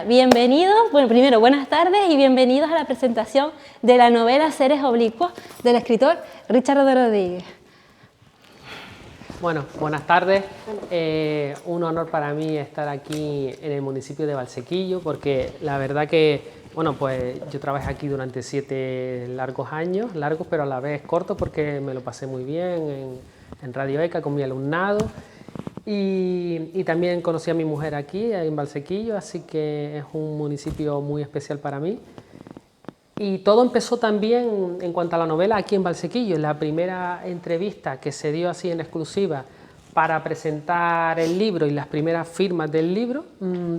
bienvenidos, bueno, primero buenas tardes y bienvenidos a la presentación de la novela Seres Oblicuos del escritor Richard Rodríguez. Bueno, buenas tardes. Un honor para mí estar aquí en el municipio de Valsequillo, porque la verdad que, bueno, pues yo trabajé aquí durante 7 largos años, pero a la vez cortos porque me lo pasé muy bien en Radio ECA con mi alumnado. Y también conocí a mi mujer aquí en Valsequillo, así que es un municipio muy especial para mí. Y todo empezó también en cuanto a la novela aquí en Valsequillo. La primera entrevista que se dio así en exclusiva para presentar el libro y las primeras firmas del libro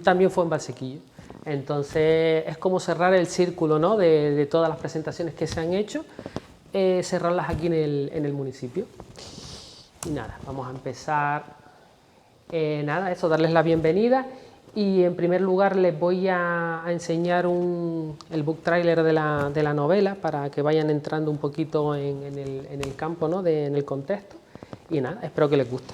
también fue en Valsequillo. Entonces es como cerrar el círculo, ¿no?, de todas las presentaciones que se han hecho, cerrarlas aquí en el municipio. Y nada, vamos a empezar. Darles la bienvenida y en primer lugar les voy a enseñar el book trailer de la novela para que vayan entrando un poquito en el campo, ¿no?, en el contexto, y nada, espero que les guste.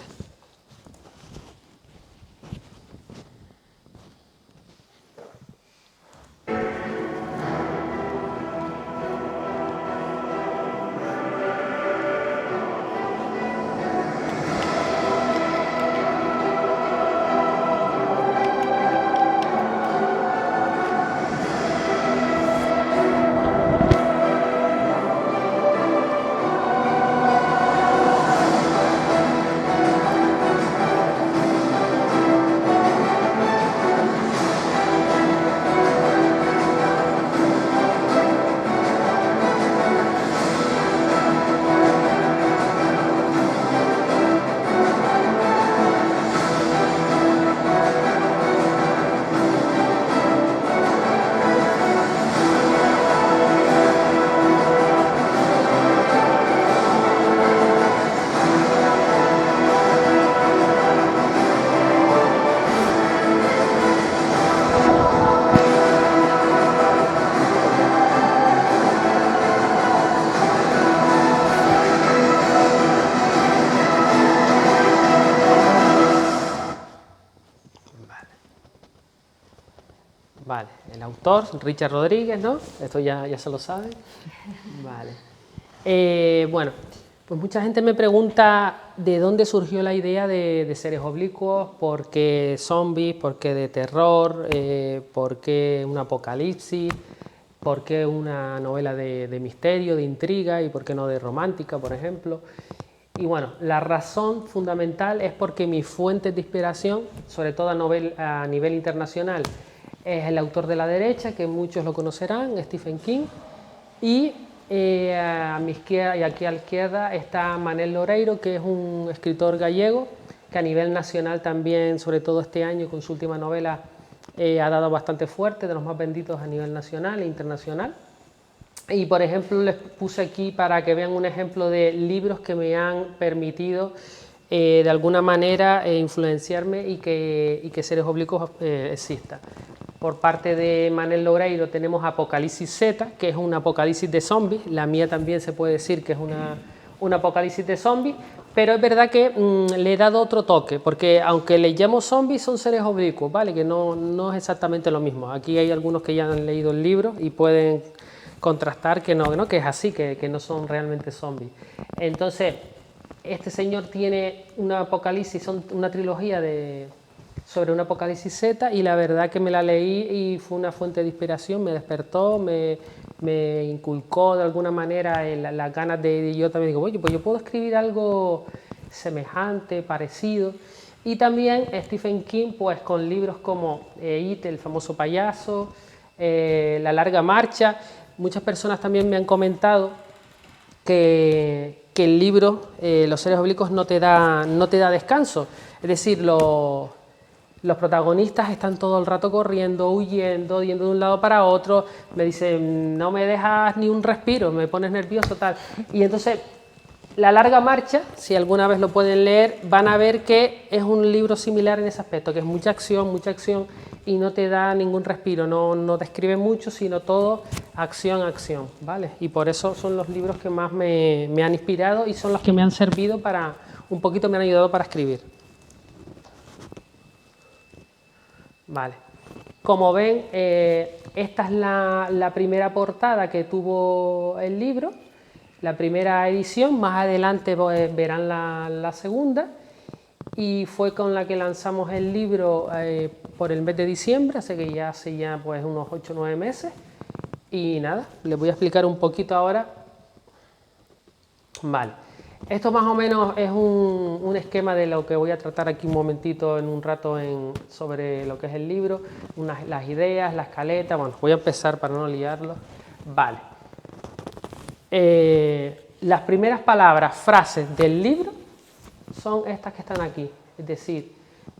Vale, el autor, Richard Rodríguez, ¿no? Esto ya se lo saben. Vale. Bueno, pues mucha gente me pregunta de dónde surgió la idea de Seres Oblicuos, por qué zombies, por qué de terror, por qué un apocalipsis, por qué una novela de misterio, de intriga y por qué no de romántica, por ejemplo. Y bueno, la razón fundamental es porque mis fuentes de inspiración, sobre todo a nivel internacional, es el autor de La Derecha, que muchos lo conocerán, Stephen King, y a mi izquierda y aquí a la izquierda está Manel Loureiro, que es un escritor gallego que a nivel nacional también, sobre todo este año con su última novela, ha dado bastante fuerte, de los más vendidos a nivel nacional e internacional. Y por ejemplo les puse aquí para que vean un ejemplo de libros que me han permitido de alguna manera influenciarme y que Seres Oblicuos exista. Por parte de Manel Loureiro tenemos Apocalipsis Z, que es un apocalipsis de zombies. La mía también se puede decir que es un apocalipsis de zombies, pero es verdad que le he dado otro toque, porque aunque le llamo zombies, son seres oblicuos, ¿vale? Que no es exactamente lo mismo. Aquí hay algunos que ya han leído el libro y pueden contrastar que no, que es así, que no son realmente zombies. Entonces, este señor tiene una apocalipsis, son una trilogía sobre un apocalipsis Z, y la verdad que me la leí y fue una fuente de inspiración, me despertó, me inculcó de alguna manera las ganas de yo también digo, oye, pues yo puedo escribir algo semejante, parecido. Y también Stephen King, pues con libros como It, el famoso payaso, La larga marcha. Muchas personas también me han comentado que el libro, Los Seres Oblicuos, no te da descanso. Es decir, los protagonistas están todo el rato corriendo, huyendo, yendo de un lado para otro. Me dicen, no me dejas ni un respiro, me pones nervioso, tal. Y entonces, La larga marcha, si alguna vez lo pueden leer, van a ver que es un libro similar en ese aspecto, que es mucha acción y no te da ningún respiro, no describe mucho, sino todo acción, ¿vale? Y por eso son los libros que más me han inspirado y son los que me han servido para, un poquito me han ayudado para escribir. Vale. Como ven, esta es la primera portada que tuvo el libro, la primera edición. Más adelante pues, verán la segunda, y fue con la que lanzamos el libro por el mes de diciembre, así que ya hace pues, unos 8 o 9 meses. Y nada, les voy a explicar un poquito ahora. Vale, esto más o menos es un esquema de lo que voy a tratar aquí un momentito, en un rato, sobre lo que es el libro, las ideas, la escaleta. Bueno, voy a empezar para no liarlo. Vale. Las primeras palabras, frases del libro son estas que están aquí. Es decir,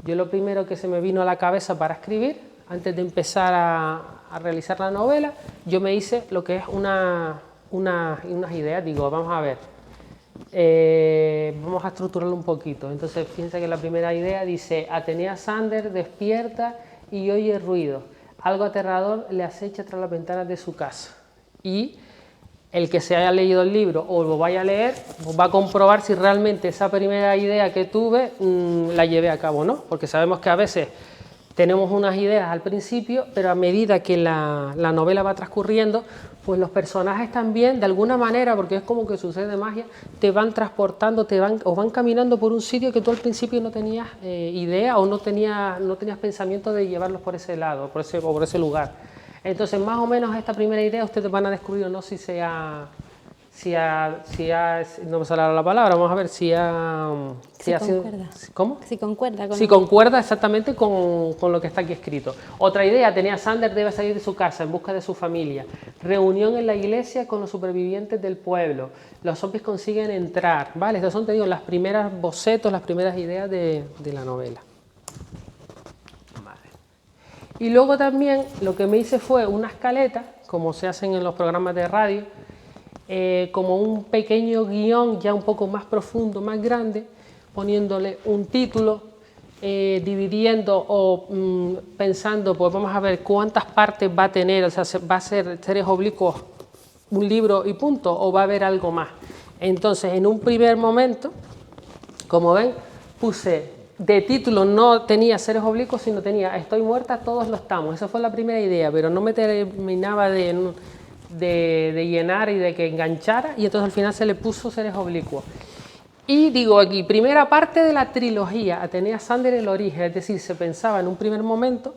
yo lo primero que se me vino a la cabeza para escribir, antes de empezar a realizar la novela, yo me hice lo que es unas ideas. Digo, vamos a ver, vamos a estructurarlo un poquito. Entonces, fíjense que la primera idea dice: Atenea Sander despierta y oye ruido. Algo aterrador le acecha tras las ventanas de su casa. Y el que se haya leído el libro o lo vaya a leer, pues va a comprobar si realmente esa primera idea que tuve la llevé a cabo, ¿no? Porque sabemos que a veces tenemos unas ideas al principio, pero a medida que la novela va transcurriendo, pues los personajes también, de alguna manera, porque es como que sucede magia, te van transportando, van caminando por un sitio que tú al principio no tenías idea, o no tenías pensamiento de llevarlos por ese lado, por ese lugar. Entonces, más o menos esta primera idea ustedes van a descubrir, no sé si no me sale la palabra, vamos a ver si concuerda. ¿Cómo? Si concuerda. Si concuerda exactamente con lo que está aquí escrito. Otra idea tenía: Sander debe salir de su casa en busca de su familia. Reunión en la iglesia con los supervivientes del pueblo. Los zombies consiguen entrar. Vale, estas son, te digo, las primeras bocetos, las primeras ideas de la novela. Y luego también lo que me hice fue una escaleta, como se hacen en los programas de radio, como un pequeño guión ya un poco más profundo, más grande, poniéndole un título, dividiendo o pensando, pues vamos a ver cuántas partes va a tener, o sea, va a ser Seres Oblicuos un libro y punto, o va a haber algo más. Entonces, en un primer momento, como ven, puse... De título no tenía Seres Oblicuos, sino tenía Estoy muerta, todos lo estamos. Esa fue la primera idea, pero no me terminaba de llenar y de que enganchara, y entonces al final se le puso Seres Oblicuos. Y digo aquí, primera parte de la trilogía, Atenea Sander, el origen, es decir, se pensaba en un primer momento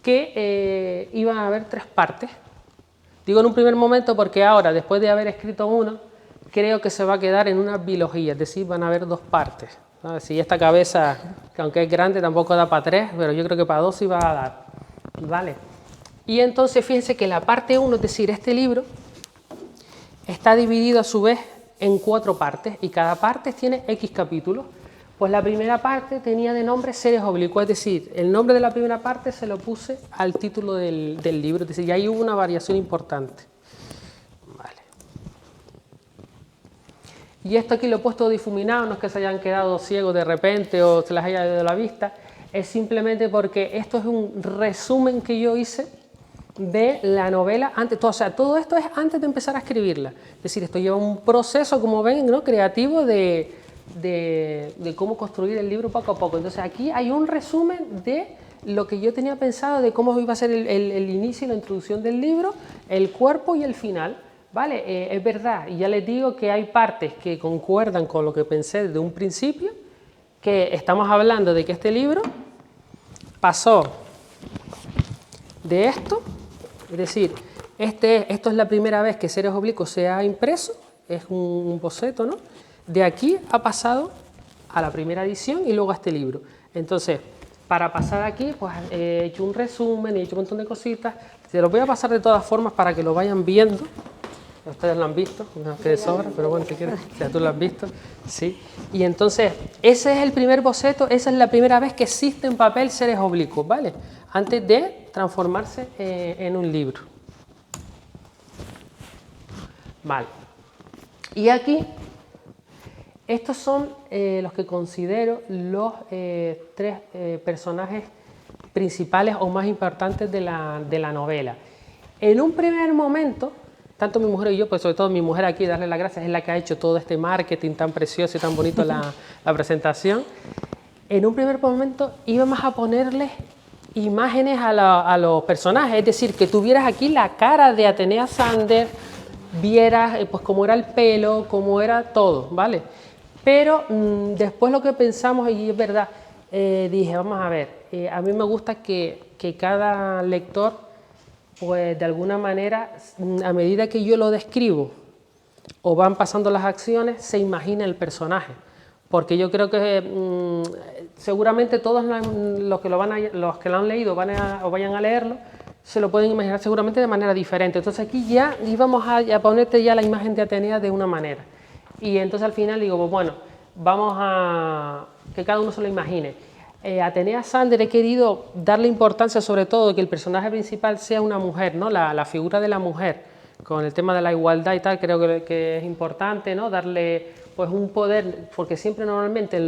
que iban a haber 3 partes. Digo en un primer momento porque ahora, después de haber escrito uno, creo que se va a quedar en una bilogía, es decir, van a haber 2 partes. Si esta cabeza, que aunque es grande, tampoco da para 3, pero yo creo que para 2 sí va a dar. ¿Vale? Y entonces fíjense que la parte 1, es decir, este libro, está dividido a su vez en 4 partes, y cada parte tiene X capítulos. Pues la primera parte tenía de nombre Seres Oblicuos, es decir, el nombre de la primera parte se lo puse al título del libro, es decir, ya ahí hubo una variación importante. Y esto aquí lo he puesto difuminado, no es que se hayan quedado ciegos de repente o se les haya ido la vista, es simplemente porque esto es un resumen que yo hice de la novela antes, o sea, todo esto es antes de empezar a escribirla. Es decir, esto lleva un proceso, como ven, ¿no?, creativo de cómo construir el libro poco a poco. Entonces aquí hay un resumen de lo que yo tenía pensado, de cómo iba a ser el inicio y la introducción del libro, el cuerpo y el final. Vale, es verdad, y ya les digo que hay partes que concuerdan con lo que pensé desde un principio, que estamos hablando de que este libro pasó de esto, es decir, esto es la primera vez que Seres Oblicuos se ha impreso, es un boceto, ¿no? De aquí ha pasado a la primera edición y luego a este libro. Entonces, para pasar aquí, pues he hecho un resumen, he hecho un montón de cositas, se los voy a pasar de todas formas para que lo vayan viendo. Ustedes lo han visto, no que de sobra, pero bueno, si quieres, ya tú lo has visto, sí. Y entonces, ese es el primer boceto, esa es la primera vez que existe en papel Seres Oblicuos, ¿vale? Antes de transformarse en un libro. Vale. Y aquí, estos son los que considero los 3 personajes principales o más importantes de la novela. En un primer momento, tanto mi mujer y yo, pues sobre todo mi mujer aquí, darle las gracias, es la que ha hecho todo este marketing tan precioso y tan bonito la presentación. En un primer momento íbamos a ponerles imágenes a los personajes, es decir, que tuvieras aquí la cara de Atenea Sander, vieras pues cómo era el pelo, cómo era todo, ¿vale? Pero después lo que pensamos, y es verdad, dije, vamos a ver, a mí me gusta que cada lector, pues de alguna manera, a medida que yo lo describo o van pasando las acciones, se imagina el personaje. Porque yo creo que seguramente todos los que lo han leído o vayan a leerlo, se lo pueden imaginar seguramente de manera diferente. Entonces aquí ya íbamos a ponerte ya la imagen de Atenea de una manera. Y entonces al final digo, pues bueno, vamos a que cada uno se lo imagine. Atenea Sander he querido darle importancia sobre todo que el personaje principal sea una mujer, ¿no? La figura de la mujer, con el tema de la igualdad y tal, creo que es importante, ¿no? Darle pues un poder, porque siempre normalmente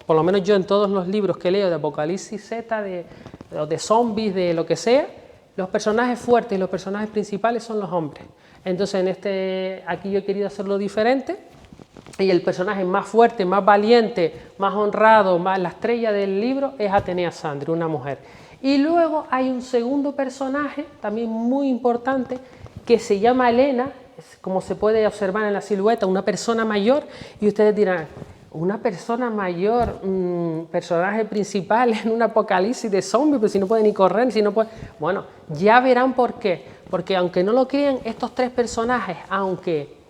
por lo menos yo en todos los libros que leo de Apocalipsis Z, de zombies, de lo que sea, los personajes fuertes y los personajes principales son los hombres. Entonces aquí yo he querido hacerlo diferente, y el personaje más fuerte, más valiente, más honrado, la estrella del libro es Atenea Sander, una mujer. Y luego hay un segundo personaje, también muy importante, que se llama Helena, como se puede observar en la silueta, una persona mayor, y ustedes dirán, una persona mayor, personaje principal en un apocalipsis de zombies, pero si no puede ni correr, si no puede... Bueno, ya verán por qué, porque aunque no lo crean, estos tres personajes, aunque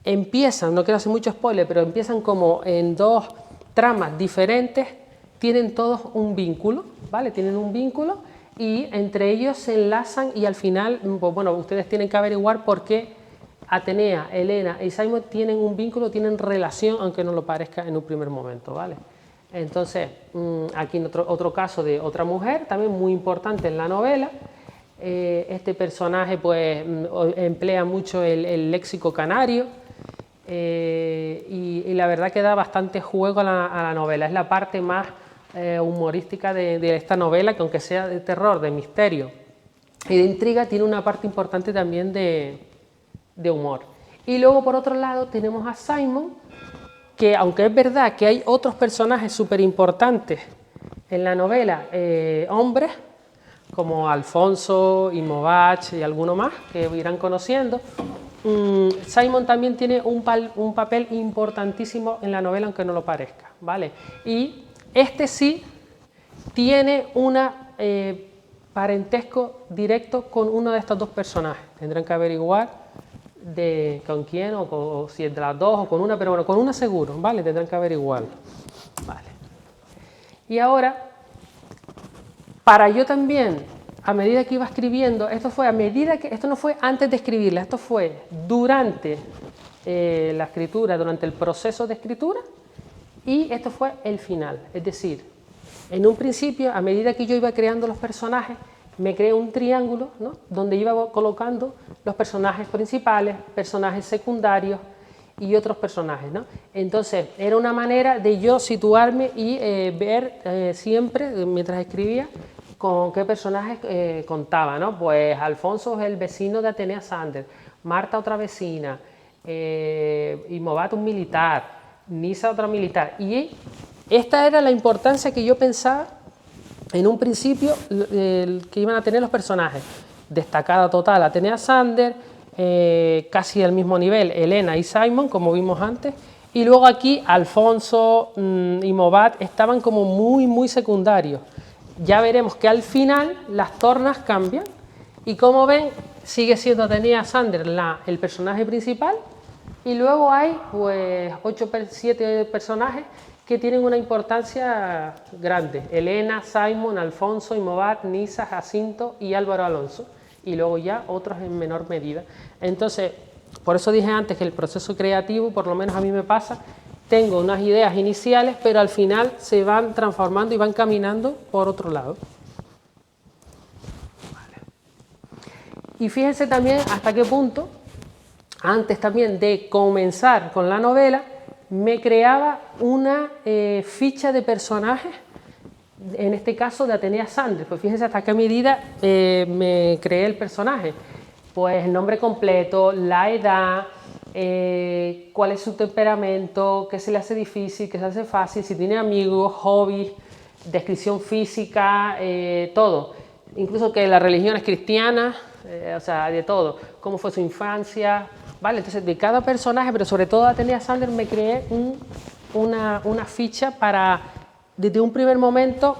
empiezan, no quiero hacer mucho spoiler, pero empiezan como en dos tramas diferentes, tienen todos un vínculo, ¿vale? Tienen un vínculo y entre ellos se enlazan y al final, pues bueno, ustedes tienen que averiguar por qué Atenea, Helena y Simon tienen un vínculo, tienen relación, aunque no lo parezca en un primer momento, ¿vale? Entonces, aquí en otro caso de otra mujer, también muy importante en la novela. Este personaje pues emplea mucho el léxico canario y la verdad que da bastante juego a la novela. Es la parte más humorística de esta novela, que aunque sea de terror, de misterio y de intriga, tiene una parte importante también de humor. Y luego por otro lado tenemos a Simon, que aunque es verdad que hay otros personajes súper importantes en la novela, hombres, como Alfonso y Movach y alguno más que irán conociendo, Simon también tiene un papel importantísimo en la novela, aunque no lo parezca, ¿vale? Y este sí tiene un parentesco directo con uno de estos dos personajes. Tendrán que averiguar con quién o si es de las dos o con una, pero bueno, con una seguro, ¿vale? Tendrán que averiguarlo, ¿vale? Y ahora, para yo también, a medida que iba escribiendo, esto no fue antes de escribirla, esto fue durante la escritura, durante el proceso de escritura, y esto fue el final. Es decir, en un principio, a medida que yo iba creando los personajes, me creé un triángulo, ¿no? Donde iba colocando los personajes principales, personajes secundarios y otros personajes, ¿no? Entonces, era una manera de yo situarme y ver siempre, mientras escribía, con qué personajes contaba, ¿no? Pues Alfonso es el vecino de Atenea Sander, Marta otra vecina, y Movach un militar, Nisa otra militar. Y esta era la importancia que yo pensaba en un principio que iban a tener los personajes. Destacada total Atenea Sander, casi al mismo nivel Helena y Simon, como vimos antes, y luego aquí Alfonso y Movach estaban como muy secundarios. Ya veremos que al final las tornas cambian y, como ven, sigue siendo Atenea Sander el personaje principal, y luego hay pues 7 personajes que tienen una importancia grande: Helena, Simon, Alfonso y Movach, Nisa, Jacinto y Álvaro Alonso, y luego ya otros en menor medida. Entonces, por eso dije antes que el proceso creativo, por lo menos a mí me pasa, tengo unas ideas iniciales, pero al final se van transformando y van caminando por otro lado. Vale. Y fíjense también hasta qué punto, antes también de comenzar con la novela, me creaba una ficha de personajes, en este caso de Atenea Sander. Pues fíjense hasta qué medida me creé el personaje. Pues el nombre completo, la edad, cuál es su temperamento, qué se le hace difícil, qué se le hace fácil, si tiene amigos, hobbies, descripción física, todo. Incluso que la religión es cristiana, o sea, de todo. Cómo fue su infancia, ¿vale? Entonces, de cada personaje, pero sobre todo de Atenea Sandler, me creé una ficha para, desde un primer momento,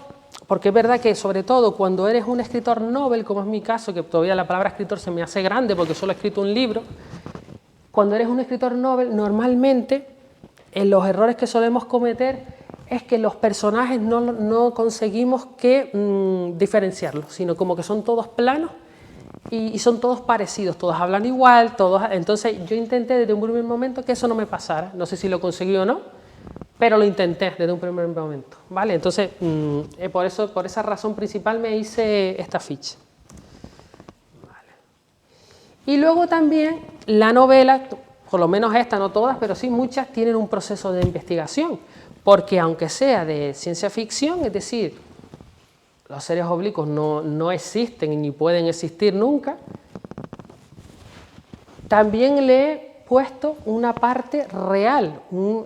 porque es verdad que sobre todo cuando eres un escritor novel, como es mi caso, que todavía la palabra escritor se me hace grande porque solo he escrito un libro, cuando eres un escritor novel, normalmente los errores que solemos cometer es que los personajes no conseguimos que diferenciarlos, sino como que son todos planos y son todos parecidos, todos hablan igual, todos. Entonces yo intenté desde un primer momento que eso no me pasara, no sé si lo conseguí o no, pero lo intenté desde un primer momento, ¿vale? Entonces por esa razón principal me hice esta ficha. Vale. Y luego también la novela, por lo menos esta, no todas, pero sí muchas, tienen un proceso de investigación, porque aunque sea de ciencia ficción, es decir, los seres oblicuos no existen ni pueden existir nunca, también le he puesto una parte real.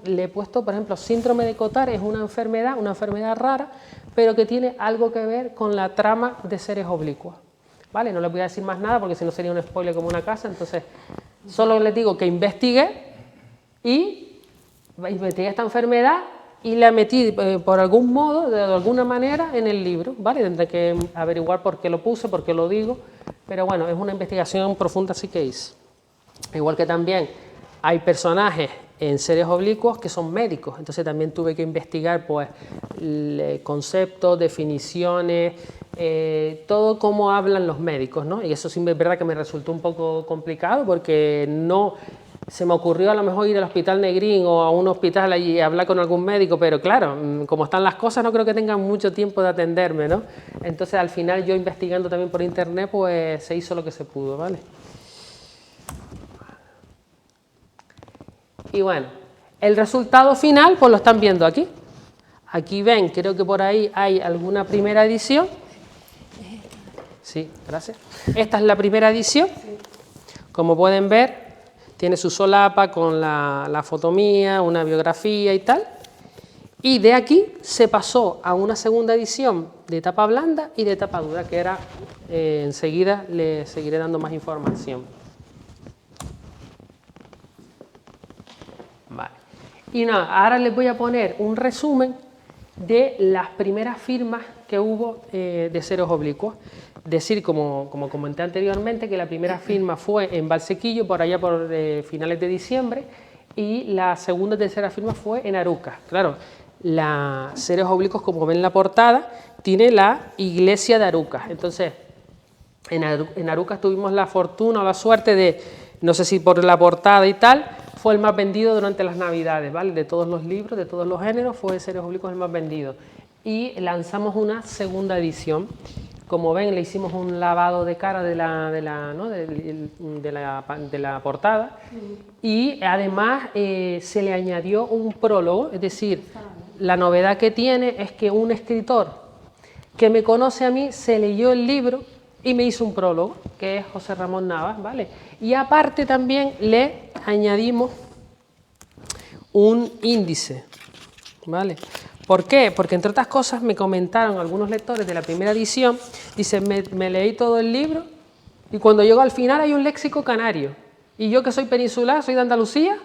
Le he puesto, por ejemplo, síndrome de Cotard es una enfermedad rara, pero que tiene algo que ver con la trama de seres oblicuos. ¿Vale? No les voy a decir más nada porque si no sería un spoiler como una casa, entonces solo les digo que investigué esta enfermedad y la metí por algún modo, de alguna manera, en el libro, ¿vale? Tendré que averiguar por qué lo puse, por qué lo digo, pero bueno, es una investigación profunda así que hice. Igual que también hay personajes en seres oblicuos que son médicos, entonces también tuve que investigar pues conceptos, definiciones, todo cómo hablan los médicos, ¿no? Y eso sí es verdad que me resultó un poco complicado porque no se me ocurrió a lo mejor ir al Hospital Negrín o a un hospital allí y hablar con algún médico, pero claro, como están las cosas no creo que tengan mucho tiempo de atenderme, ¿no? Entonces al final yo investigando también por internet pues se hizo lo que se pudo, ¿vale? Y bueno, el resultado final pues lo están viendo aquí. Aquí ven, creo que por ahí hay alguna primera edición. Sí, gracias. Esta es la primera edición. Como pueden ver, tiene su solapa con la foto mía, una biografía y tal. Y de aquí se pasó a una segunda edición de tapa blanda y de tapa dura, que era, enseguida le seguiré dando más información. Vale. Y nada, ahora les voy a poner un resumen de las primeras firmas que hubo de seres oblicuos. Decir, como comenté anteriormente, que la primera firma fue en Valsequillo, por allá por finales de diciembre, y la segunda y tercera firma fue en Arucas. Claro, seres oblicuos, como ven en la portada, tiene la iglesia de Arucas. Entonces, en Arucas tuvimos la fortuna o la suerte de, no sé si por la portada y tal, fue el más vendido durante las Navidades, ¿vale? De todos los libros, de todos los géneros, fue Seres Oblicuos el más vendido. Y lanzamos una segunda edición. Como ven, le hicimos un lavado de cara de la portada y además se le añadió un prólogo, es decir, la novedad que tiene es que un escritor que me conoce a mí se leyó el libro y me hizo un prólogo, que es José Ramón Navas, ¿vale? Y aparte también le añadimos un índice, ¿vale? ¿Por qué? Porque entre otras cosas me comentaron algunos lectores de la primera edición, dicen, me leí todo el libro y cuando llego al final hay un léxico canario. Y yo que soy peninsular, soy de Andalucía,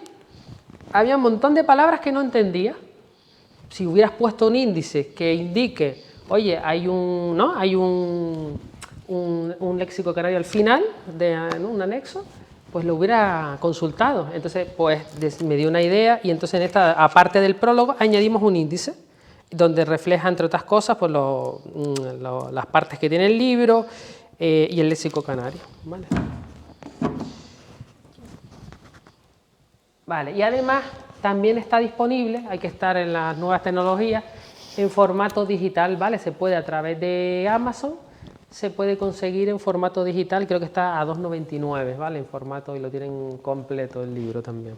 había un montón de palabras que no entendía. Si hubieras puesto un índice que indique, oye, hay un léxico canario al final, un anexo, pues lo hubiera consultado. Entonces, pues me dio una idea y entonces en esta, aparte del prólogo, añadimos un índice donde refleja, entre otras cosas, pues las partes que tiene el libro y el léxico canario. ¿Vale? Vale, y además también está disponible, hay que estar en las nuevas tecnologías, en formato digital, ¿vale? Se puede a través de Amazon, se puede conseguir en formato digital, creo que está a 2,99, ¿vale? En formato y lo tienen completo el libro también.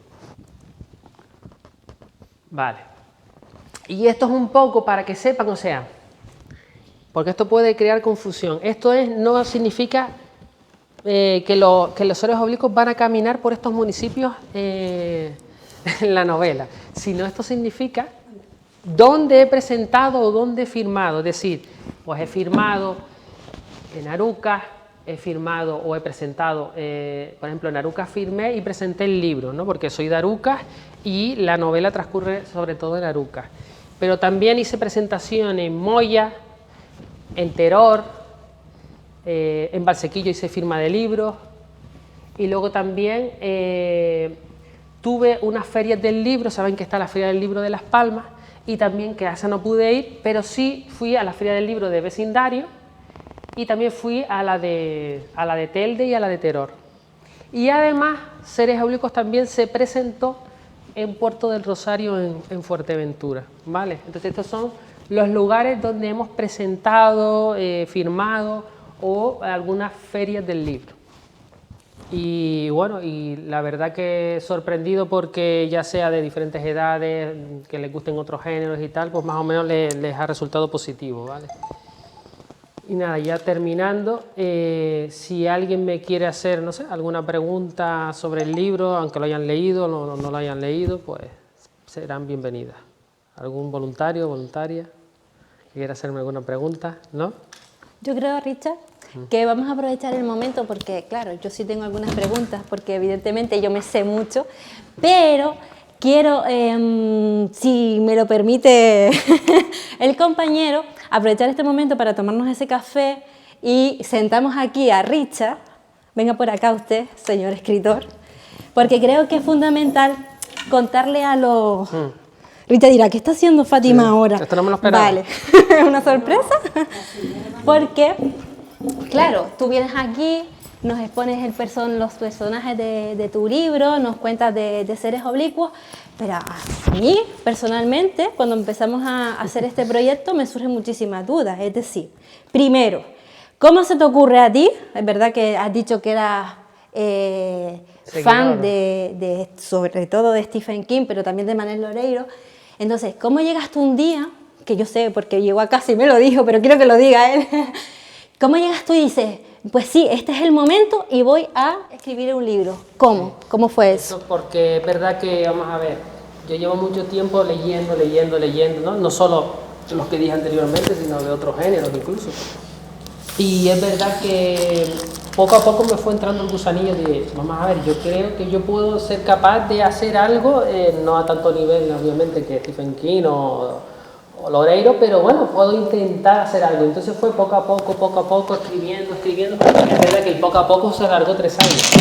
Vale. Y esto es un poco para que sepan, o sea, porque esto puede crear confusión. Esto no significa que los seres oblicuos van a caminar por estos municipios en la novela, sino esto significa ¿Dónde he presentado o dónde he firmado? Es decir, pues he firmado en Arucas, he firmado o he presentado, por ejemplo, en Arucas firmé y presenté el libro, ¿no? Porque soy de Arucas y la novela transcurre sobre todo en Arucas. Pero también hice presentación en Moya, en Teror, en Valsequillo hice firma de libros y luego también tuve unas ferias del libro, saben que está la Feria del Libro de Las Palmas, y también que a esa no pude ir, pero sí fui a la Feria del Libro de Vecindario y también fui a la de Telde y a la de Teror. Y además, Seres Oblicuos también se presentó en Puerto del Rosario, en Fuerteventura, ¿vale? Entonces estos son los lugares donde hemos presentado, firmado o algunas ferias del libro. Y bueno, y la verdad que sorprendido porque ya sea de diferentes edades, que les gusten otros géneros y tal, pues más o menos les ha resultado positivo, ¿vale? Y nada, ya terminando, si alguien me quiere hacer, no sé, alguna pregunta sobre el libro, aunque lo hayan leído o no lo hayan leído, pues serán bienvenidas. ¿Algún voluntario o voluntaria que quiera hacerme alguna pregunta? ¿No? Yo creo, Richard, que vamos a aprovechar el momento porque, claro, yo sí tengo algunas preguntas porque evidentemente yo me sé mucho, pero quiero, si me lo permite el compañero, aprovechar este momento para tomarnos ese café y sentamos aquí a Richard. Venga por acá usted, señor escritor, porque creo que es fundamental contarle a los... Richard dirá, ¿qué está haciendo Fátima ahora? Esto no me lo esperaba. Vale, ¿una sorpresa? Porque, claro, tú vienes aquí, nos expones los personajes de tu libro, nos cuentas de Seres Oblicuos, pero a mí, personalmente, cuando empezamos a hacer este proyecto, me surgen muchísimas dudas. Es decir, primero, ¿cómo se te ocurre a ti? Es verdad que has dicho que eras fan sobre todo de Stephen King, pero también de Manuel Loureiro. Entonces, ¿cómo llegas tú un día, que yo sé porque llegó acá y me lo dijo, pero quiero que lo diga él, ¿cómo llegas tú y dices, pues sí, este es el momento y voy a escribir un libro? ¿Cómo? ¿Cómo fue eso? Porque es verdad que, vamos a ver, yo llevo mucho tiempo leyendo, ¿no? No solo los que dije anteriormente, sino de otros géneros incluso. Y es verdad que poco a poco me fue entrando el gusanillo de, vamos a ver, yo creo que yo puedo ser capaz de hacer algo, no a tanto nivel obviamente que Stephen King o Loureiro, pero bueno, puedo intentar hacer algo. Entonces fue poco a poco, escribiendo. Es verdad que el poco a poco se alargó 3 años.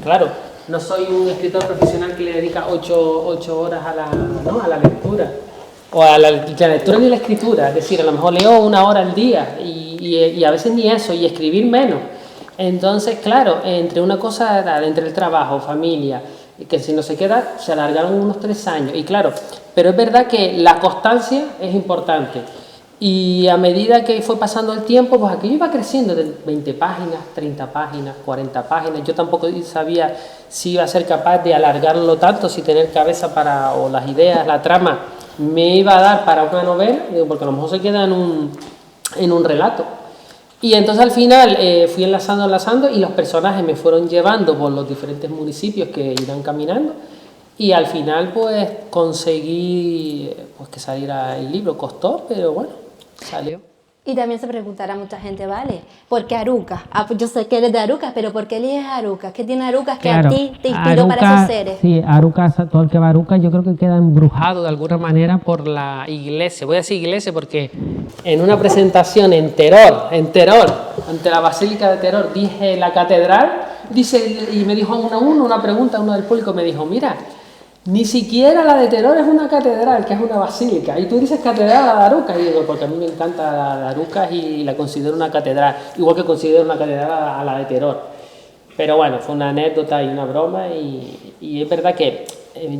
Claro, no soy un escritor profesional que le dedica 8 horas a la lectura. O a la lectura ni la escritura, es decir, a lo mejor leo 1 hora al día y a veces ni eso, y escribir menos. Entonces, claro, entre una cosa, entre el trabajo, familia, que si no se queda, se alargaron unos 3 años. Y claro, pero es verdad que la constancia es importante. Y a medida que fue pasando el tiempo, pues aquello iba creciendo de 20 páginas, 30 páginas, 40 páginas. Yo tampoco sabía si iba a ser capaz de alargarlo tanto, si tener cabeza para, o las ideas, la trama, me iba a dar para una novela, porque a lo mejor se queda en un relato. Y entonces al final fui enlazando y los personajes me fueron llevando por los diferentes municipios que irán caminando y al final pues conseguí pues que saliera el libro. Costó, pero bueno, salió. Y también se preguntará mucha gente, ¿vale? ¿Por qué Arucas? Pues yo sé que eres de Arucas, pero ¿por qué eliges Arucas? ¿Qué tiene Arucas que a ti te inspiró para esos seres? Sí, Arucas, todo el que va a Arucas yo creo que queda embrujado de alguna manera por la iglesia. Voy a decir iglesia porque en una presentación en Teror, ante la Basílica de Teror, dije la catedral, y me dijo una pregunta, uno del público me dijo, mira, ni siquiera la de Teror es una catedral, que es una basílica. Y tú dices catedral de Arucas. Y digo, porque a mí me encanta la de Arucas y la considero una catedral. Igual que considero una catedral a la de Teror. Pero bueno, fue una anécdota y una broma. Y es verdad que,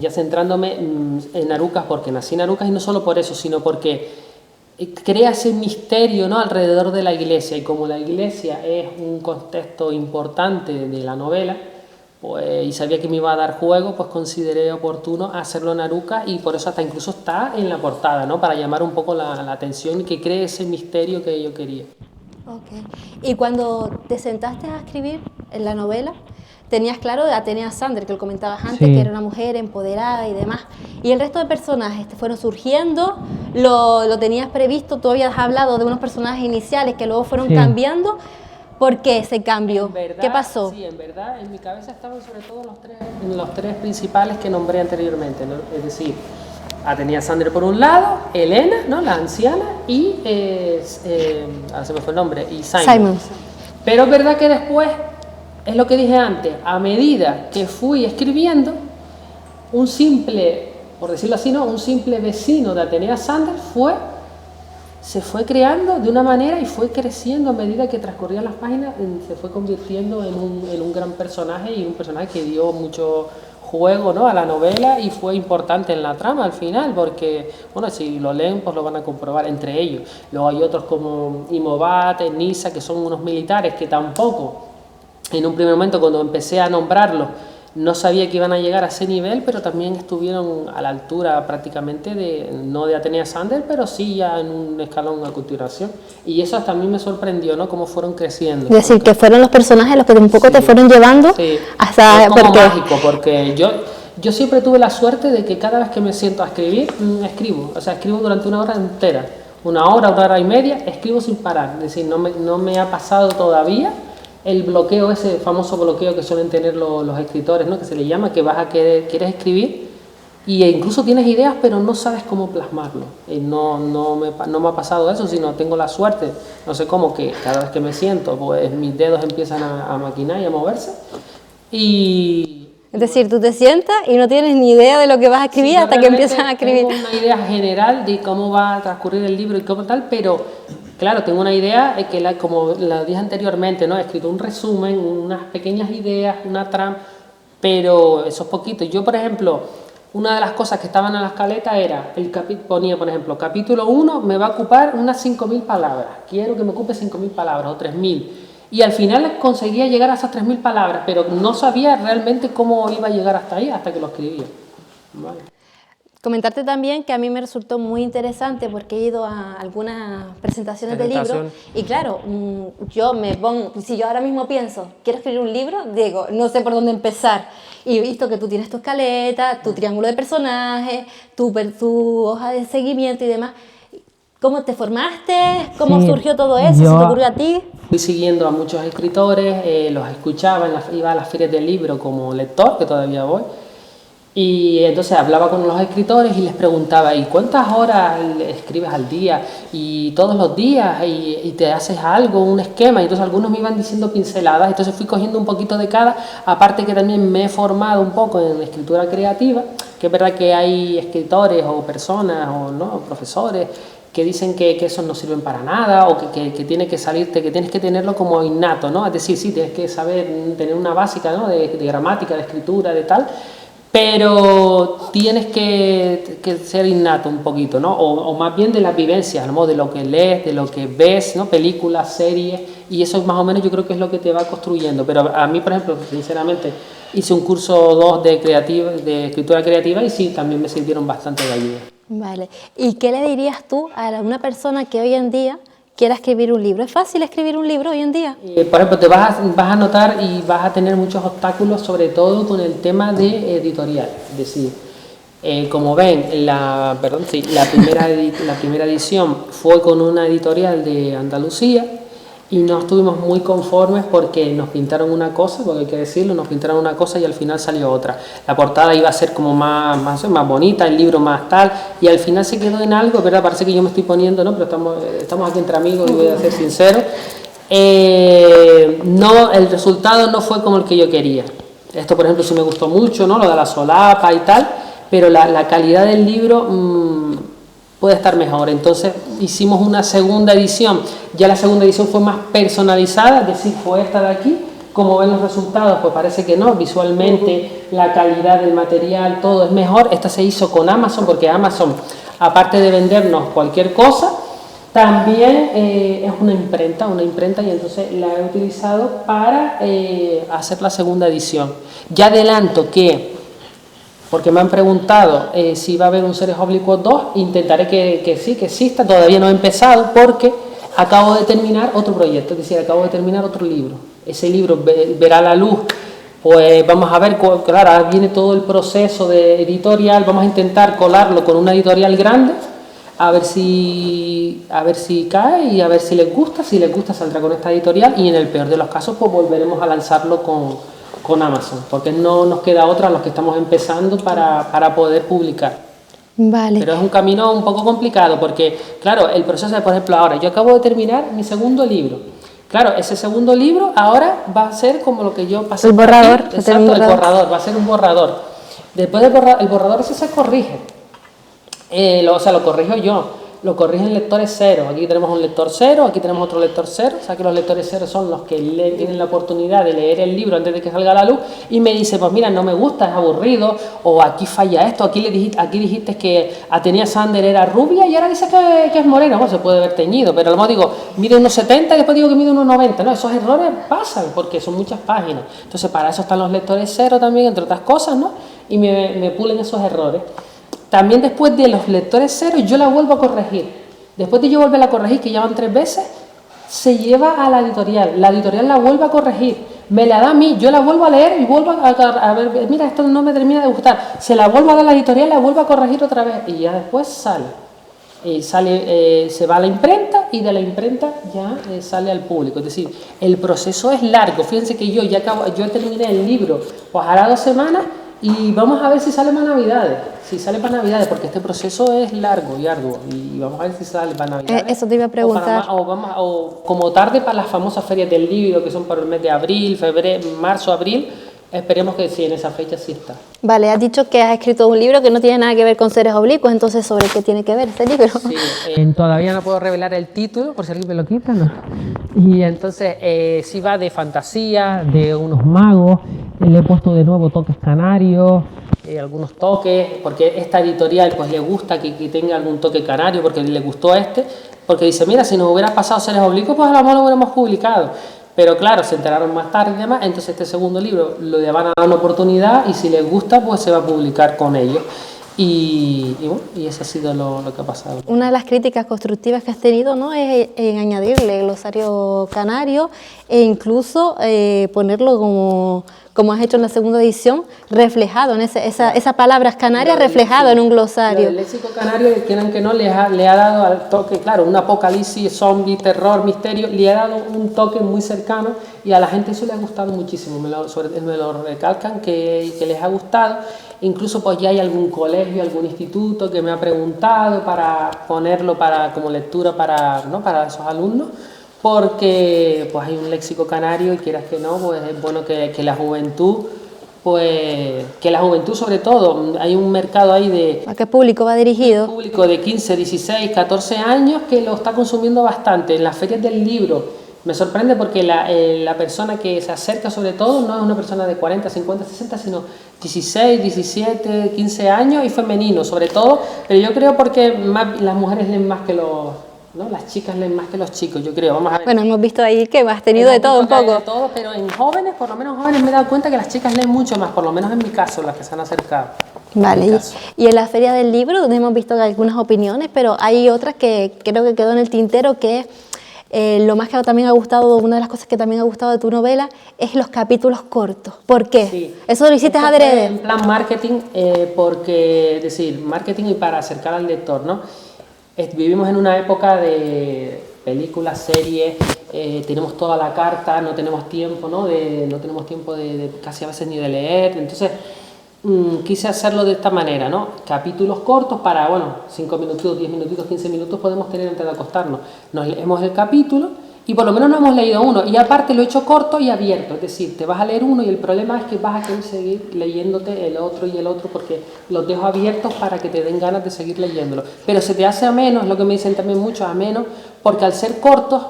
ya centrándome en Arucas, porque nací en Arucas y no solo por eso, sino porque crea ese misterio, ¿no?, alrededor de la iglesia. Y como la iglesia es un contexto importante de la novela, pues, y sabía que me iba a dar juego, pues consideré oportuno hacerlo en Arucas y por eso hasta incluso está en la portada, ¿no?, para llamar un poco la atención y que cree ese misterio que yo quería. Ok. Y cuando te sentaste a escribir en la novela, tenías claro de Atenea Sander, que lo comentabas antes, Sí. que era una mujer empoderada y demás. Y el resto de personajes te fueron surgiendo, lo tenías previsto, tú habías hablado de unos personajes iniciales que luego fueron Sí. cambiando. ¿Por qué ese cambio? En verdad, ¿Qué pasó? Sí, en verdad, en mi cabeza estaban sobre todo los tres principales que nombré anteriormente, ¿no? Es decir, Atenea Sander por un lado, Elena, ¿no? La anciana, y ahora se me fue el nombre, y Simon. Pero es verdad que después, es lo que dije antes, a medida que fui escribiendo, un simple, por decirlo así, ¿no? Un simple vecino de Atenea Sander se fue creando de una manera y fue creciendo a medida que transcurrían las páginas, se fue convirtiendo en un gran personaje y un personaje que dio mucho juego, ¿no? A la novela y fue importante en la trama al final, porque, bueno, si lo leen pues lo van a comprobar entre ellos. Luego hay otros como Imobat, Nisa, que son unos militares que tampoco, en un primer momento cuando empecé a nombrarlos, no sabía que iban a llegar a ese nivel, pero también estuvieron a la altura prácticamente no de Atenea Sander, pero sí ya en un escalón a continuación. Y eso hasta a mí me sorprendió, ¿no? Cómo fueron creciendo. Es decir, que fueron los personajes los que un poco te fueron llevando hasta... Es como mágico, porque yo siempre tuve la suerte de que cada vez que me siento a escribir, escribo. O sea, escribo durante una hora entera. Una hora y media, escribo sin parar. Es decir, no me ha pasado todavía el bloqueo, ese famoso bloqueo que suelen tener los escritores, ¿no? Que se le llama, que quieres escribir y incluso tienes ideas pero no sabes cómo plasmarlo. No me ha pasado eso, sino tengo la suerte, no sé cómo, que cada vez que me siento pues mis dedos empiezan a maquinar y a moverse y... Es decir, tú te sientas y no tienes ni idea de lo que vas a escribir Sí, hasta que empiezas a escribir. Tengo una idea general de cómo va a transcurrir el libro y cómo tal, pero claro, tengo una idea que, como la dije anteriormente, ¿no? He escrito un resumen, unas pequeñas ideas, una trama, pero eso es poquito. Yo, por ejemplo, una de las cosas que estaban en la escaleta era, ponía, por ejemplo, capítulo 1 me va a ocupar unas 5.000 palabras. Quiero que me ocupe 5.000 palabras o 3.000. Y al final conseguía llegar a esas 3.000 palabras, pero no sabía realmente cómo iba a llegar hasta ahí, hasta que lo escribía. Vale. Comentarte también que a mí me resultó muy interesante porque he ido a algunas presentaciones de libros y claro, yo me pongo, si yo ahora mismo pienso, quiero escribir un libro, digo, no sé por dónde empezar. Y he visto que tú tienes tu escaleta, tu triángulo de personajes, tu hoja de seguimiento y demás. ¿Cómo te formaste? ¿Cómo surgió todo eso? ¿Se te ocurrió a ti? Fui siguiendo a muchos escritores, los escuchaba, iba a las ferias del libro como lector, que todavía voy, y entonces hablaba con los escritores y les preguntaba, ¿y cuántas horas escribes al día? Y todos los días, y te haces algo, un esquema, y entonces algunos me iban diciendo pinceladas, entonces fui cogiendo un poquito de cada, aparte que también me he formado un poco en escritura creativa, que es verdad que hay escritores o personas o no profesores que dicen que esos no sirven para nada o que tiene que salirte, que tienes que tenerlo como innato, ¿no? Es decir, sí, tienes que saber tener una básica, ¿no? de gramática, de escritura, de tal, pero tienes que ser innato un poquito, ¿no? O más bien de las vivencias, ¿no? De lo que lees, de lo que ves, ¿no? Películas, series, y eso más o menos yo creo que es lo que te va construyendo. Pero a mí, por ejemplo, sinceramente, hice un curso 2 de escritura creativa y sí, también me sirvieron bastante de ayuda. Vale. ¿Y qué le dirías tú a una persona que hoy en día quiera escribir un libro? ¿Es fácil escribir un libro hoy en día? Por ejemplo, te vas a notar y vas a tener muchos obstáculos, sobre todo con el tema de editorial. Es decir, como ven, la primera edición fue con una editorial de Andalucía y no estuvimos muy conformes porque nos pintaron una cosa, porque hay que decirlo, nos pintaron una cosa y al final salió otra. La portada iba a ser como más bonita, el libro más tal, y al final se quedó en algo, ¿verdad? Parece que yo me estoy poniendo, ¿no? Pero estamos aquí entre amigos y voy a ser sincero. No, el resultado no fue como el que yo quería. Esto, por ejemplo, sí me gustó mucho, ¿no? Lo de la solapa y tal, pero la calidad del libro puede estar mejor. Entonces hicimos una segunda edición. Ya la segunda edición fue más personalizada, es decir, fue esta de aquí. Como ven los resultados, pues parece que no, visualmente la calidad del material, todo es mejor. Esta se hizo con Amazon, porque Amazon, aparte de vendernos cualquier cosa, también es una imprenta, y entonces la he utilizado para hacer la segunda edición. Ya adelanto que, porque me han preguntado si va a haber un Seres Oblicuos 2, intentaré que sí, que exista. Todavía no he empezado porque acabo de terminar otro proyecto, es decir, acabo de terminar otro libro. Ese libro verá la luz Pues vamos a ver, claro, ahora viene todo el proceso de editorial, vamos a intentar colarlo con una editorial grande, a ver si cae y a ver si les gusta saldrá con esta editorial y en el peor de los casos pues volveremos a lanzarlo con Amazon, porque no nos queda otra a los que estamos empezando para poder publicar. Vale. Pero es un camino un poco complicado porque, claro, el proceso de, por ejemplo, ahora yo acabo de terminar mi segundo libro. Claro, ese segundo libro ahora va a ser como lo que yo pasé. El borrador. Exacto, el borrador, va a ser un borrador. Después del borrador, el borrador ese se corrige. O sea, lo corrijo yo. Lo corrigen lectores cero. Aquí tenemos un lector cero, aquí tenemos otro lector cero. O sea que los lectores cero son los que tienen la oportunidad de leer el libro antes de que salga a la luz y me dice, pues mira, no me gusta, es aburrido, o aquí falla esto, aquí dijiste que Atenea Sander era rubia y ahora dices que es morena. Bueno, se puede ver teñido, pero a lo mejor digo, mide unos 70 y después digo que mide unos 90. No, esos errores pasan porque son muchas páginas. Entonces para eso están los lectores cero también, entre otras cosas, ¿no? Y me pulen esos errores. También después de los lectores cero yo la vuelvo a corregir. Después de yo volver a corregir, que ya van 3 veces, se lleva a la editorial la vuelve a corregir, me la da a mí, yo la vuelvo a leer y vuelvo a ver, mira, esto no me termina de gustar, se la vuelvo a dar a la editorial, la vuelvo a corregir otra vez y ya después sale. Se va a la imprenta y de la imprenta ya sale al público. Es decir, el proceso es largo. Fíjense que yo terminé el libro, pues hará 2 semanas y vamos a ver si sale para Navidades. Si sale para Navidades, porque este proceso es largo y arduo. Y vamos a ver si sale para Navidades. Eso te iba a preguntar. O como tarde para las famosas ferias del libro, que son para el mes de abril, febrero, marzo, abril. Esperemos que sí, en esa fecha sí está. Vale, has dicho que has escrito un libro que no tiene nada que ver con seres oblicuos, entonces ¿sobre qué tiene que ver este libro? Sí, todavía no puedo revelar el título, por si alguien me lo quita, ¿no? Y entonces sí va de fantasía, de unos magos, le he puesto de nuevo toques canarios, algunos toques, porque esta editorial pues le gusta que tenga algún toque canario, porque le gustó porque dice, mira, si nos hubiera pasado seres oblicuos, pues a lo mejor lo hubiéramos publicado. Pero claro, se enteraron más tarde y demás, entonces este segundo libro lo van a dar una oportunidad y si les gusta, pues se va a publicar con ellos. Y bueno, y eso ha sido lo que ha pasado. Una de las críticas constructivas que has tenido, ¿no?, es en añadirle glosario canario e incluso ponerlo como has hecho en la segunda edición, reflejado en esa palabra canaria reflejado en un glosario. El léxico canario, quieran que no, le ha dado al toque, claro, un apocalipsis, zombie, terror, misterio, le ha dado un toque muy cercano y a la gente eso le ha gustado muchísimo, me lo recalcan que les ha gustado. Incluso pues ya hay algún colegio, algún instituto que me ha preguntado para ponerlo como lectura para esos alumnos, porque pues hay un léxico canario y quieras que no, pues es bueno que la juventud, sobre todo, hay un mercado ahí de... ¿A qué público va dirigido? Un público de 15, 16, 14 años que lo está consumiendo bastante en las ferias del libro. Me sorprende porque la persona que se acerca sobre todo no es una persona de 40, 50, 60, sino 16, 17, 15 años y femenino sobre todo, pero yo creo porque las mujeres leen más que las chicas leen más que los chicos, yo creo. Vamos a ver. Bueno, hemos visto ahí que has tenido de todo un poco. De todo, pero en jóvenes, por lo menos jóvenes, me he dado cuenta que las chicas leen mucho más, por lo menos en mi caso, las que se han acercado. Vale, y en la Feria del Libro hemos visto algunas opiniones, pero hay otras que creo que quedó en el tintero, que lo más que también ha gustado, una de las cosas que también ha gustado de tu novela es los capítulos cortos. ¿Por qué? Sí. ¿Eso lo hiciste adrede? En plan marketing, porque, marketing y para acercar al lector, ¿no? Vivimos en una época de películas, series, tenemos toda la carta, no tenemos tiempo, ¿no? No tenemos tiempo de casi a veces ni de leer, entonces quise hacerlo de esta manera, ¿no? Capítulos cortos para, 5 minutitos, 10 minutitos, 15 minutos podemos tener antes de acostarnos. Nos leemos el capítulo y por lo menos no hemos leído uno. Y aparte lo he hecho corto y abierto, es decir, te vas a leer uno y el problema es que vas a querer seguir leyéndote el otro y el otro porque los dejo abiertos para que te den ganas de seguir leyéndolo. Pero se te hace ameno, es lo que me dicen también muchos, ameno, porque al ser cortos...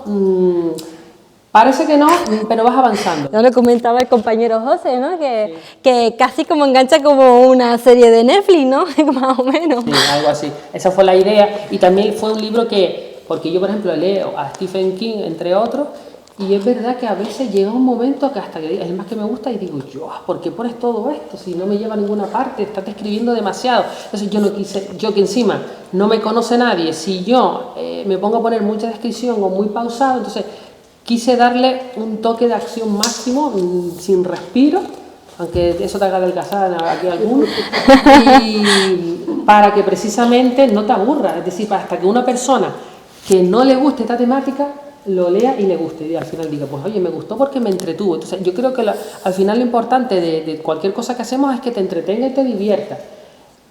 parece que no, pero vas avanzando. Yo le comentaba el compañero José, ¿no? Que casi como engancha como una serie de Netflix, ¿no? Más o menos. Sí, algo así. Esa fue la idea. Y también fue un libro porque yo, por ejemplo, leo a Stephen King, entre otros, y es verdad que a veces llega un momento que hasta que es el más que me gusta y digo, ¿por qué pones todo esto? Si no me lleva a ninguna parte, estás escribiendo demasiado. Entonces yo que encima no me conoce nadie, si yo me pongo a poner mucha descripción o muy pausado, entonces... quise darle un toque de acción máximo, sin respiro, aunque eso te haga adelgazar aquí alguno, y para que precisamente no te aburra, es decir, hasta que una persona que no le guste esta temática lo lea y le guste, y al final diga, pues oye, me gustó porque me entretuvo. Entonces yo creo que al final lo importante de cualquier cosa que hacemos es que te entretenga y te divierta.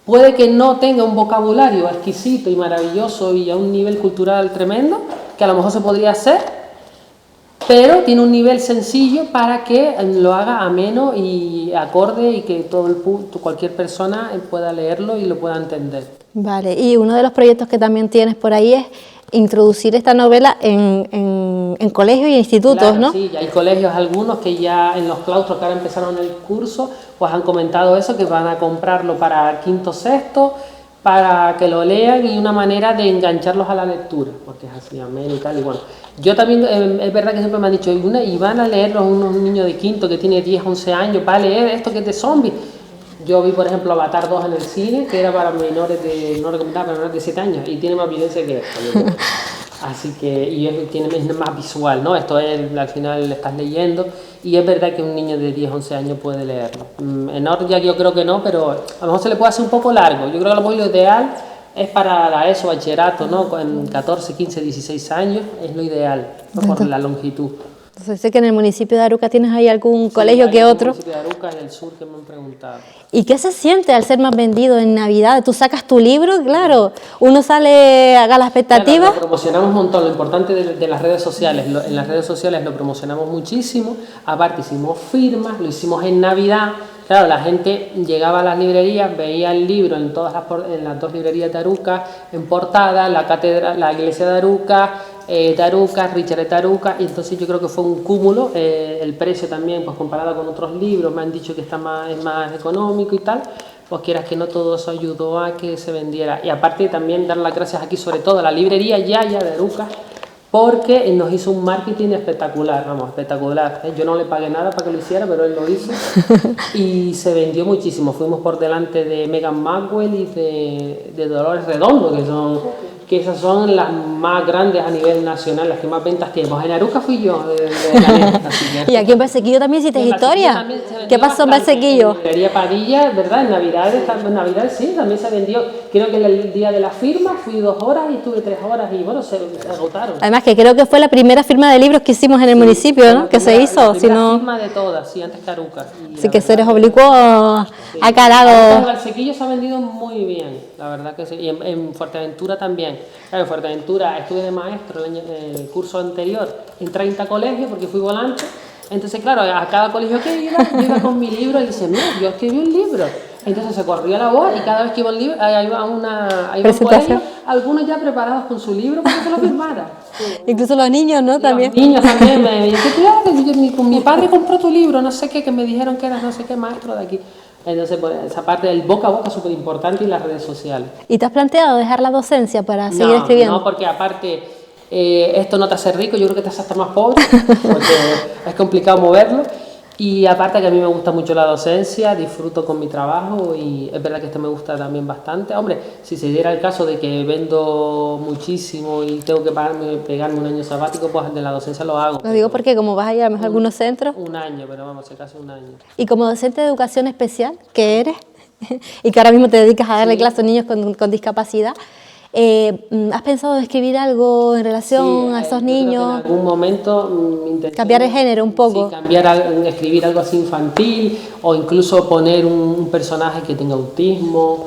Puede que no tenga un vocabulario exquisito y maravilloso y a un nivel cultural tremendo, que a lo mejor se podría hacer, pero tiene un nivel sencillo para que lo haga ameno y acorde y que cualquier persona pueda leerlo y lo pueda entender. Vale, y uno de los proyectos que también tienes por ahí es introducir esta novela en colegios y institutos, claro, ¿no? Sí, ya hay colegios algunos que ya en los claustros que ahora empezaron el curso, pues han comentado eso, que van a comprarlo para quinto, sexto, para que lo lean y una manera de engancharlos a la lectura, porque es así, amén y tal, y bueno. Yo también, es verdad que siempre me han dicho, y van a leerlo unos niños de quinto que tiene 10, 11 años, va a leer esto que es de zombies. Yo vi, por ejemplo, Avatar 2 en el cine, que era para menores de, no recomendaba, para menores de 7 años, y tiene más violencia que esto. Así que, y es más visual, ¿no? Esto es, al final le estás leyendo, y es verdad que un niño de 10, 11 años puede leerlo. En orden ya yo creo que no, pero a lo mejor se le puede hacer un poco largo. Yo creo que a lo mejor lo ideal es para la ESO, bachillerato, ¿no? Con 14, 15, 16 años es lo ideal, ¿no? Por la longitud. Entonces sé que en el municipio de Aruca tienes ahí algún colegio que otro. En el municipio de Aruca, en el sur, que me han preguntado. ¿Y qué se siente al ser más vendido en Navidad? Tú sacas tu libro, claro, uno sale a la expectativa. Claro, lo promocionamos un montón, lo importante de las redes sociales, en las redes sociales lo promocionamos muchísimo, aparte hicimos firmas, lo hicimos en Navidad. Claro, la gente llegaba a las librerías, veía el libro en las dos librerías de Aruca, en portada, la catedral, la iglesia de Aruca, Richard de Aruca, y entonces yo creo que fue un cúmulo, el precio también, pues comparado con otros libros, me han dicho que es más económico y tal, pues quieras que no, todo eso ayudó a que se vendiera. Y aparte también dar las gracias aquí, sobre todo a la librería Yaya de Aruca, porque nos hizo un marketing espectacular, vamos, espectacular. Yo no le pagué nada para que lo hiciera, pero él lo hizo y se vendió muchísimo. Fuimos por delante de Meghan Maxwell y de Dolores Redondo, que esas son las más grandes a nivel nacional, las que más ventas tienen. En Aruca fui yo, Y aquí en Valsequillo también hiciste historia. ¿Qué pasó en Valsequillo? En Librería Padilla, ¿verdad? En Navidad sí, también se vendió. Creo que el día de la firma fui 2 horas y estuve 3 horas y bueno, se agotaron. Además que creo que fue la primera firma de libros que hicimos en el municipio, ¿no? Que se hizo. La primera firma de todas, sí, antes que Aruca. Así que Seres Oblicuos ha calado. En Valsequillo se ha vendido muy bien, la verdad que sí. Y en Fuerteventura también. Claro, en Fuerteventura estuve de maestro el curso anterior en 30 colegios porque fui volante. Entonces, claro, a cada colegio que iba, yo iba con mi libro y dice, mira, yo escribí un libro. Entonces se corría la voz y cada vez que iba a un colegio, algunos ya preparados con su libro para que se lo firmara. Incluso los niños, ¿no? También. Los niños también me decían, claro, mi padre compró tu libro, no sé qué, que me dijeron que eras no sé qué maestro de aquí. Entonces, pues, esa parte del boca a boca es súper importante y las redes sociales. ¿Y te has planteado dejar la docencia para seguir escribiendo? No, porque aparte, esto no te hace rico, yo creo que te hace hasta más pobre, porque es complicado moverlo. Y aparte que a mí me gusta mucho la docencia, disfruto con mi trabajo y es verdad que esto me gusta también bastante. Hombre, si se diera el caso de que vendo muchísimo y tengo que pegarme un año sabático, pues de la docencia lo hago. Lo digo porque como vas a ir a lo mejor a algunos centros. Un año, pero vamos, casi un año. Y como docente de educación especial, que eres, y que ahora mismo te dedicas a darle clases a niños con discapacidad, ¿has pensado en escribir algo en relación a esos niños? En algún momento cambiar el género un poco. Sí, escribir algo así infantil o incluso poner un personaje que tenga autismo,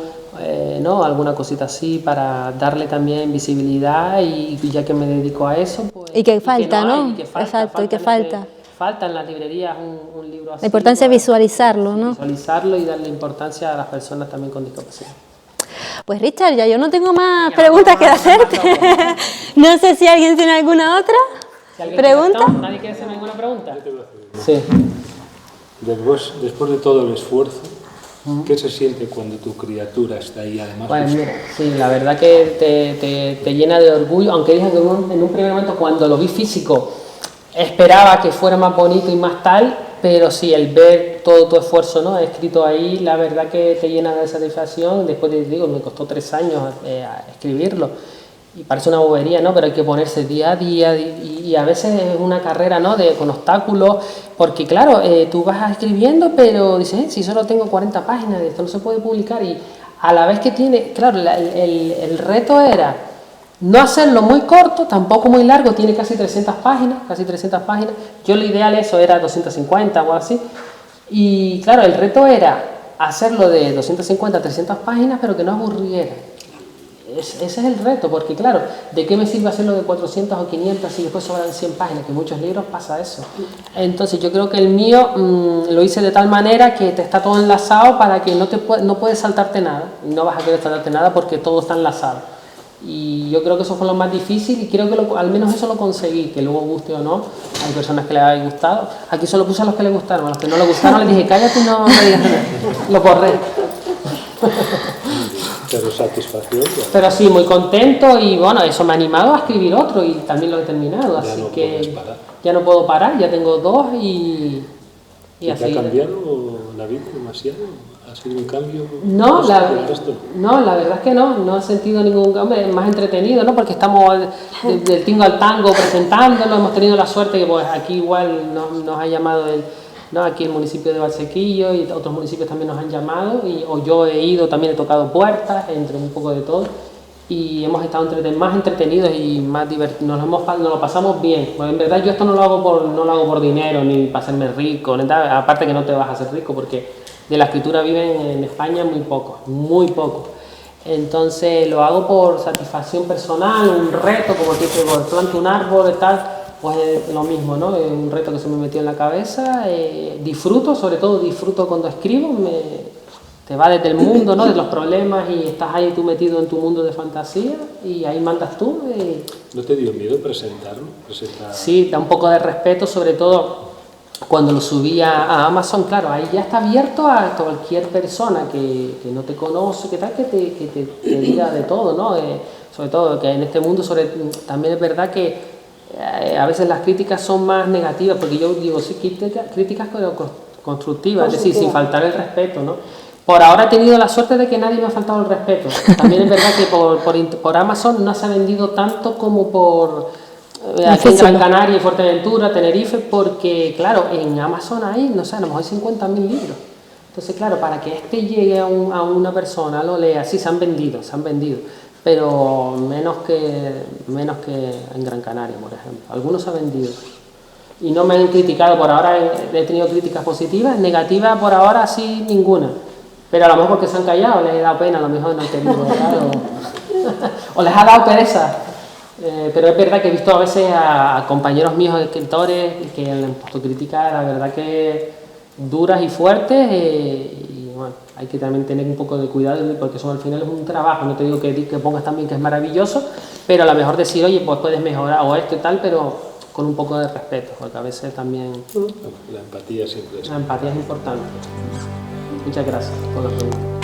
¿no? Alguna cosita así para darle también visibilidad y ya que me dedico a eso. Pues, y que falta, ¿no? Exacto, y que falta. Falta en las librerías un libro así. La importancia es visualizarlo, ¿no? Visualizarlo y darle importancia a las personas también con discapacidad. Pues Richard, ya yo no tengo más preguntas que hacerte. No sé si alguien tiene alguna otra pregunta. ¿Nadie quiere hacer ninguna pregunta? Yo te voy a hacer. Sí. Después de todo el esfuerzo, ¿qué se siente cuando tu criatura está ahí además? Pues mira, sí, la verdad que te llena de orgullo, aunque dije que en un primer momento cuando lo vi físico esperaba que fuera más bonito y más tal, pero sí, el ver todo tu esfuerzo, ¿no?, escrito ahí, la verdad que te llena de satisfacción. Después te digo, me costó 3 años escribirlo Y parece una bobería, ¿no? Pero hay que ponerse día a día y a veces es una carrera, ¿no? Con obstáculos, porque claro, tú vas escribiendo, pero dices, si solo tengo 40 páginas, esto no se puede publicar. Y a la vez que tiene, claro, el reto era no hacerlo muy corto, tampoco muy largo, tiene casi 300 páginas, Yo lo ideal eso era 250 o así. Y claro, el reto era hacerlo de 250 a 300 páginas, pero que no aburriera. Ese es el reto, porque claro, ¿de qué me sirve hacerlo de 400 o 500 si después sobran 100 páginas? Que en muchos libros pasa eso. Entonces yo creo que el mío lo hice de tal manera que te está todo enlazado para que no puedes saltarte nada. Y no vas a querer saltarte nada porque todo está enlazado. Y yo creo que eso fue lo más difícil y creo que al menos eso lo conseguí, que luego guste o no. Hay personas que les ha gustado. Aquí solo puse a los que les gustaron, a los que no les gustaron les dije, cállate y no me digas nada. Lo borré. Pero satisfacción. Pero sí, muy contento y bueno, eso me ha animado a escribir otro y también lo he terminado, así que ya no puedo parar, ya tengo 2 y ¿Te así. ha cambiado la vida demasiado? ¿Ha sido un cambio? No, la verdad es que no he sentido ningún cambio, es más entretenido, ¿no? Porque estamos del tingo al tango presentándolo, hemos tenido la suerte que pues aquí igual nos ha llamado ¿no? Aquí el municipio de Valsequillo y otros municipios también nos han llamado, o yo he ido, también he tocado puertas, entre un poco de todo, y hemos estado más entretenidos y más divertidos, nos lo pasamos bien. Bueno, en verdad yo esto no lo hago por dinero, ni para hacerme rico, aparte que no te vas a hacer rico, porque de la escritura viven en España muy pocos. Entonces lo hago por satisfacción personal, un reto, como tipo, planto un árbol y tal. Pues es lo mismo, ¿no? Es un reto que se me metió en la cabeza, sobre todo disfruto cuando escribo, te va desde el mundo, ¿no? De los problemas y estás ahí tú metido en tu mundo de fantasía y ahí mandas tú. ¿No te dio miedo presentarlo? Sí, da un poco de respeto, sobre todo cuando lo subí a Amazon, claro, ahí ya está abierto a cualquier persona que no te conoce, que te diga de todo, ¿no? Sobre todo que en este mundo también es verdad que a veces las críticas son más negativas, porque yo digo, sí, críticas pero constructivas, es decir, sin faltar el respeto, ¿no? Por ahora he tenido la suerte de que nadie me ha faltado el respeto. También es verdad que por Amazon no se ha vendido tanto como por aquí en Gran Canaria y Fuerteventura, Tenerife, porque claro, en Amazon hay, no sé, a lo mejor 50.000 libros. Entonces, claro, para que este llegue a una persona, lo lea, sí, se han vendido, pero menos que en Gran Canaria, por ejemplo. Algunos se han vendido. Y no me han criticado por ahora, he tenido críticas positivas, negativas por ahora sí ninguna. Pero a lo mejor porque se han callado, les he dado pena, a lo mejor no han querido, claro. O les ha dado pereza. Pero es verdad que he visto a veces a compañeros míos escritores que le han puesto críticas, la verdad que duras y fuertes, y bueno, hay que también tener un poco de cuidado porque eso al final es un trabajo, no te digo que pongas también que es maravilloso, pero a lo mejor decir, oye, pues puedes mejorar o esto y tal, pero con un poco de respeto, porque a veces también... La empatía siempre es... La empatía es importante. Muchas gracias por la pregunta.